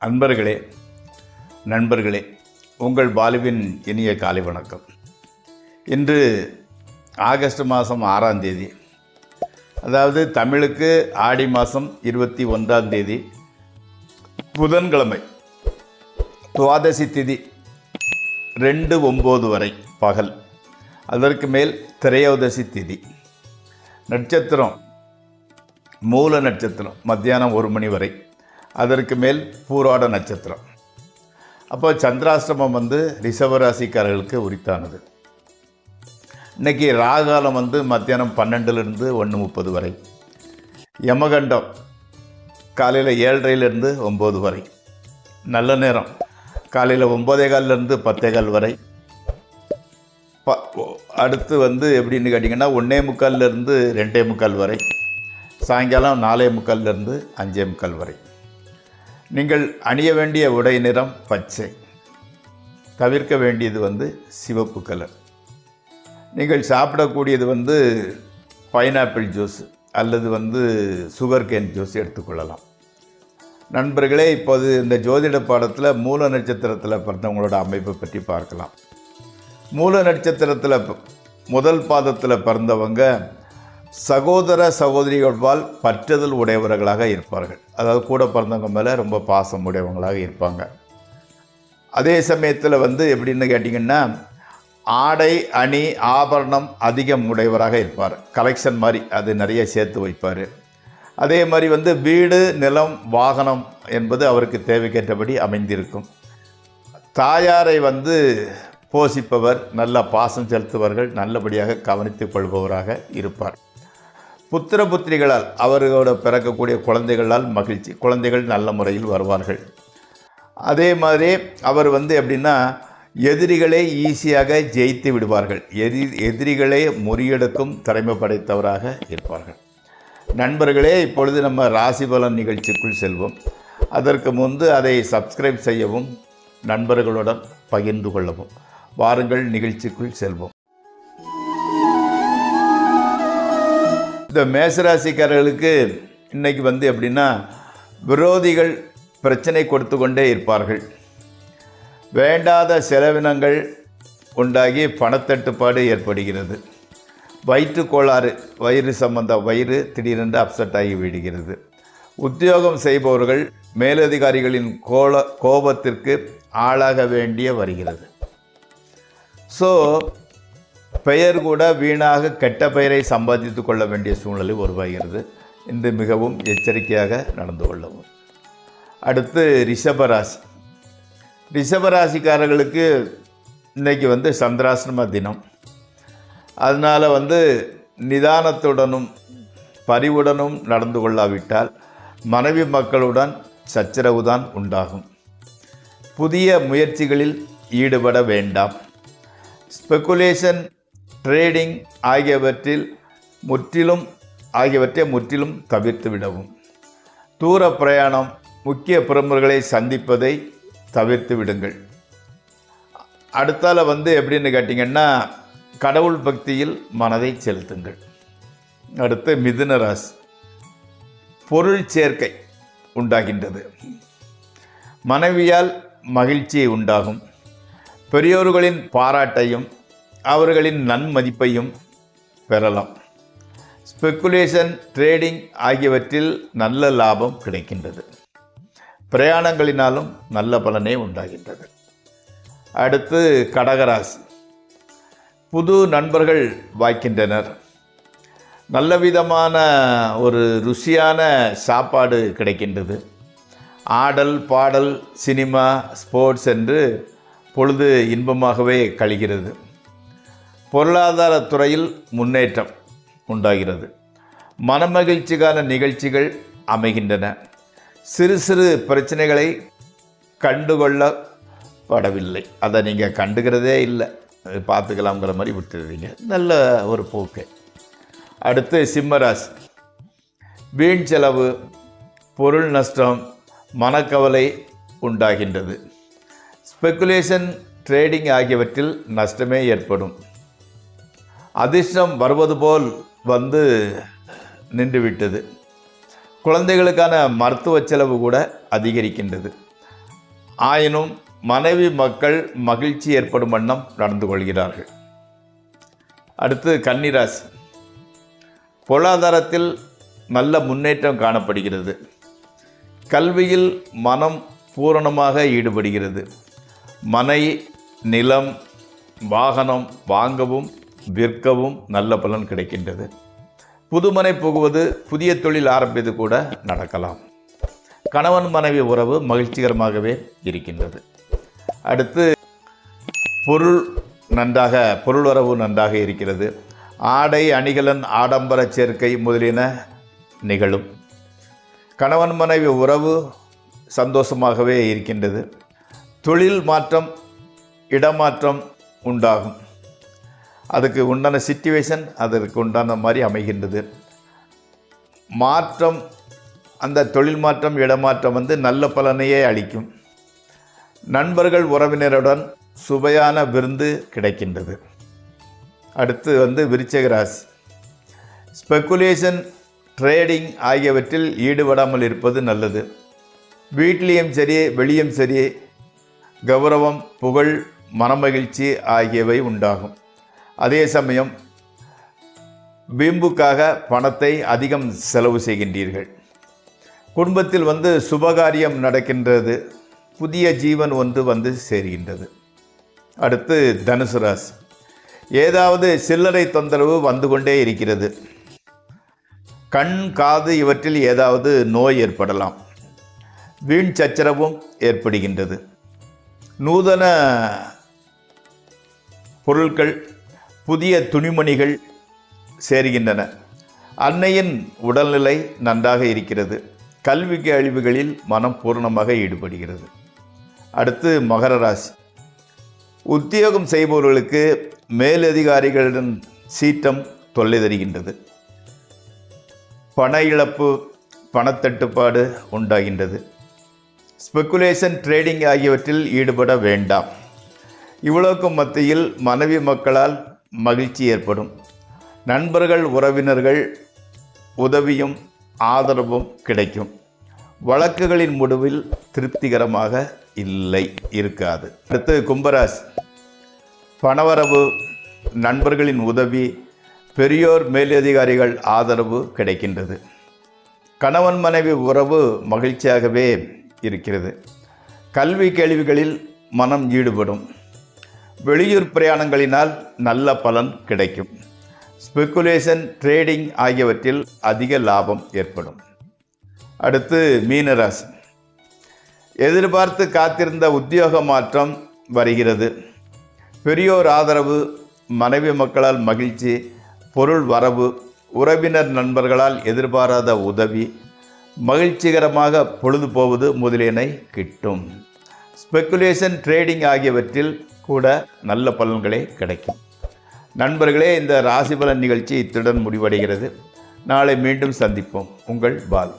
அன்பர்களே, நண்பர்களே, உங்கள் பாலுவின் இனிய காலை வணக்கம். இன்று ஆகஸ்ட் மாதம் 6ஆம் தேதி, அதாவது தமிழுக்கு ஆடி மாதம் 21ஆம் தேதி, புதன்கிழமை, துவாதசி திதி 2:09 வரை பகல், அதற்கு மேல் திரையோதசி திதி. நட்சத்திரம் மூல நட்சத்திரம் மத்தியானம் 1 மணி வரை, அதற்கு மேல் பூராட நட்சத்திரம். அப்போ சந்திராஷ்டமம் ரிஷபராசிக்காரர்களுக்கு உரித்தானது. இன்றைக்கி ராகாலம் மத்தியானம் 12லிருந்து 1:30 வரை, யமகண்டம் காலையில் 7:30லிருந்து 9 வரை, நல்ல நேரம் காலையில் 9:15லிருந்து 10:15 வரை. அடுத்து எப்படின்னு கேட்டிங்கன்னா 1:45லிருந்து 2:45 வரை, சாயங்காலம் 4:45லிருந்து 5:45 வரை. நீங்கள் அணிய வேண்டிய உடை நிறம் பச்சை, தவிர்க்க வேண்டியது சிவப்பு கலர். நீங்கள் சாப்பிடக்கூடியது பைனாப்பிள் ஜூஸ் அல்லது சுகர் கேன் ஜூஸ் எடுத்துக்கொள்ளலாம். நண்பர்களே, இப்போது இந்த ஜோதிட பாடத்தில் மூல நட்சத்திரத்தில் பிறந்தவங்களோட அமைப்பை பற்றி பார்க்கலாம். மூல நட்சத்திரத்தில் முதல் பாதத்தில் பிறந்தவங்க சகோதர சகோதரிகளால் பற்றுதல் உடையவர்களாக இருப்பார்கள். அதாவது கூட பிறந்தவங்க மேலே ரொம்ப பாசம் உடையவங்களாக இருப்பாங்க. அதே சமயத்தில் எப்படின்னு கேட்டிங்கன்னா ஆடை அணி ஆபரணம் அதிகம் உடையவராக இருப்பார். கலெக்ஷன் மாதிரி அது நிறைய சேர்த்து வைப்பார். அதே மாதிரி வீடு நிலம் வாகனம் என்பது அவருக்கு தேவைக்கேற்றபடி அமைந்திருக்கும். தாயாரை போஷிப்பவர், நல்ல பாசம் செலுத்துவர்கள், நல்லபடியாக கவனித்துக் கொள்பவராக இருப்பார். புத்திர புத்திரிகளால் அவர்களோட பிறக்கக்கூடிய குழந்தைகளால் மகிழ்ச்சி, குழந்தைகள் நல்ல முறையில் வருவார்கள். அதே மாதிரி அவர் எப்படின்னா எதிரிகளை ஈஸியாக ஜெயித்து விடுவார்கள். எதிரிகளை முறியெடுக்கும் திறமை படைத்தவராக இருப்பார்கள். நண்பர்களே, இப்பொழுது நம்ம ராசி பலன் நிகழ்ச்சிக்குள் செல்வோம். அதற்கு முன்பு அதை சப்ஸ்கிரைப் செய்யவும் நண்பர்களுடன் பகிர்ந்து கொள்ளவும். வாருங்கள், நிகழ்ச்சிக்குள் செல்வோம். இந்த மேசராசிக்காரர்களுக்கு இன்றைக்கி எப்படின்னா விரோதிகள் பிரச்சனை கொடுத்து கொண்டே இருப்பார்கள். வேண்டாத செலவினங்கள் உண்டாகி பணத்தட்டுப்பாடு ஏற்படுகிறது. வயிற்று கோளாறு, வயிறு திடீரென்று அப்செட் ஆகி விடுகிறது. உத்தியோகம் செய்பவர்கள் மேலதிகாரிகளின் கோபத்திற்கு ஆளாக வேண்டிய வருகிறது. ஸோ பெயர் கூட வீணாக கெட்ட பெயரை சம்பாதித்து கொள்ள வேண்டிய சூழ்நிலை உருவாகிறது. இன்று மிகவும் எச்சரிக்கையாக நடந்து கொள்ளவும். அடுத்து ரிஷபராசி. ரிஷபராசிக்காரர்களுக்கு இன்றைக்கி சந்திராசிரம தினம். அதனால் நிதானத்துடனும் பரிவுடனும் நடந்து கொள்ளாவிட்டால் மனைவி மக்களுடன் சச்சரவு தான் உண்டாகும். புதிய முயற்சிகளில் ஈடுபட வேண்டாம். ஸ்பெகுலேஷன், ட்ரேடிங் ஆகியவற்றை முற்றிலும் தவிர்த்து விடவும். தூர பிரயாணம், முக்கிய பிரமுகர்களை சந்திப்பதை தவிர்த்து விடுங்கள். அடுத்தால எப்படின்னு கேட்டிங்கன்னா கடவுள் பக்தியில் மனதை செலுத்துங்கள். அடுத்து மிதுன ராசி. பொருள் சேர்க்கை உண்டாகின்றது. மனைவியால் மகிழ்ச்சி உண்டாகும். பெரியோர்களின் பாராட்டையும் அவர்களின் நன்மதிப்பையும் பெறலாம். ஸ்பெகுலேஷன், ட்ரேடிங் ஆகியவற்றில் நல்ல லாபம் கிடைக்கின்றது. பிரயாணங்களினாலும் நல்ல பலனே உண்டாகின்றது. அடுத்து கடகராசி. புது நண்பர்கள் வாய்க்கின்றனர். நல்ல விதமான ஒரு ருசியான சாப்பாடு கிடைக்கின்றது. ஆடல் பாடல், சினிமா, ஸ்போர்ட்ஸ் என்று பொழுது இன்பமாகவே கழிகிறது. பொருளாதார துறையில் முன்னேற்றம் உண்டாகிறது. மனமகிழ்ச்சிக்கான நிகழ்ச்சிகள் அமைகின்றன. சிறு சிறு பிரச்சனைகளை கண்டுகொள்ளப்படவில்லை. அதை நீங்கள் கண்டுக்கிறதே இல்லை, பார்த்துக்கலாம்ங்கிற மாதிரி விட்டுடுறீங்க. நல்ல ஒரு போக்கு. அடுத்து சிம்மராசி. வீண் செலவு, பொருள் நஷ்டம், மனக்கவலை உண்டாகின்றது. ஸ்பெகுலேஷன், ட்ரேடிங் ஆகியவற்றில் நஷ்டமே ஏற்படும். அதிர்ஷ்டம் வருவது போல் நின்றுவிட்டது. குழந்தைகளுக்கான மருத்துவ செலவு கூட அதிகரிக்கின்றது. ஆயினும் மனைவி மக்கள் மகிழ்ச்சி ஏற்படும் வண்ணம் நடந்து கொள்கிறார்கள். அடுத்து கன்னிராசி. பொருளாதாரத்தில் நல்ல முன்னேற்றம் காணப்படுகிறது. கல்வியில் மனம் பூரணமாக ஈடுபடுகிறது. மனை, நிலம், வாகனம் வாங்கவும் விற்கவும் நல்ல பலன் கிடைக்கின்றது. புதுமனை புகுவது, புதிய தொழில் ஆரம்பித்து கூட நடக்கலாம். கணவன் மனைவி உறவு மகிழ்ச்சிகரமாகவே இருக்கின்றது. அடுத்து பொருள் வரவு நன்றாக இருக்கிறது. ஆடை அணிகலன் ஆடம்பர சேர்க்கை முதலியன நிகழும். கணவன் மனைவி உறவு சந்தோஷமாகவே இருக்கின்றது. தொழில் மாற்றம், இடமாற்றம் உண்டாகும். அதுக்கு உண்டான சிச்சுவேஷன் அதற்கு உண்டான மாதிரி அமைகின்றது. மாற்றம், அந்த தொழில் மாற்றம், இடமாற்றம் நல்ல பலனையே அளிக்கும். நண்பர்கள் உறவினருடன் சுவையான விருந்து கிடைக்கின்றது. அடுத்து விருச்சிக ராசி. ஸ்பெக்குலேஷன், ட்ரேடிங் ஆகியவற்றில் ஈடுபடாமல் இருப்பது நல்லது. வீட்டிலையும் சரி வெளியும் சரி கௌரவம், புகழ், மனமகிழ்ச்சி ஆகியவை உண்டாகும். அதே சமயம் வீம்புக்காக பணத்தை அதிகம் செலவு செய்கின்றீர்கள். குடும்பத்தில் சுபகாரியம் நடக்கின்றது. புதிய ஜீவன் ஒன்று சேர்கின்றது. அடுத்து தனுசு ராசி. ஏதாவது சில்லறை தொந்தரவு வந்து கொண்டே இருக்கிறது. கண், காது இவற்றில் ஏதாவது நோய் ஏற்படலாம். வீண் சச்சரவும் ஏற்படுகின்றது. நூதன பொருட்கள், புதிய துணிமணிகள் சேர்கின்றன. அன்னையின் உடல்நிலை நன்றாக இருக்கிறது. கல்வி கழிவுகளில் மனம் பூர்ணமாக ஈடுபடுகிறது. அடுத்து மகர ராசி. உத்தியோகம் செய்பவர்களுக்கு மேலதிகாரிகளிடம் சீற்றம் தொல்லை தருகின்றது. பண இழப்பு, பணத்தட்டுப்பாடு உண்டாகின்றது. ஸ்பெக்குலேஷன், ட்ரேடிங் ஆகியவற்றில் ஈடுபட வேண்டாம். இவ்வளவுக்கும் மத்தியில் மனைவி மக்களால் மகிழ்ச்சி ஏற்படும். நண்பர்கள் உறவினர்கள் உதவியும் ஆதரவும் கிடைக்கும். வழக்குகளின் முடிவில் திருப்திகரமாக இருக்காது. அடுத்து கும்பராசி. பணவரவு, நண்பர்களின் உதவி, பெரியோர் மேலதிகாரிகள் ஆதரவு கிடைக்கின்றது. கணவன் மனைவி உறவு மகிழ்ச்சியாகவே இருக்கிறது. கல்வி கேள்விகளில் மனம் ஈடுபடும். வெளியூர் பிரயாணங்களினால் நல்ல பலன் கிடைக்கும். ஸ்பெக்குலேஷன், ட்ரேடிங் ஆகியவற்றில் அதிக லாபம் ஏற்படும். அடுத்து மீனராசி. எதிர்பார்த்து காத்திருந்த உத்தியோக மாற்றம் வருகிறது. பெரியோர் ஆதரவு, மனைவி மக்களால் மகிழ்ச்சி, பொருள் வரவு, உறவினர் நண்பர்களால் எதிர்பாராத உதவி, மகிழ்ச்சிகரமாக பொழுது போவது முதலியனை கிட்டும். ஸ்பெக்குலேஷன், ட்ரேடிங் ஆகியவற்றில் கூட நல்ல பலன்களே கிடைக்கும். நண்பர்களே, இந்த ராசி பலன் நிகழ்ச்சி இத்துடன் முடிவடைகிறது. நாளை மீண்டும் சந்திப்போம். உங்கள் பால்.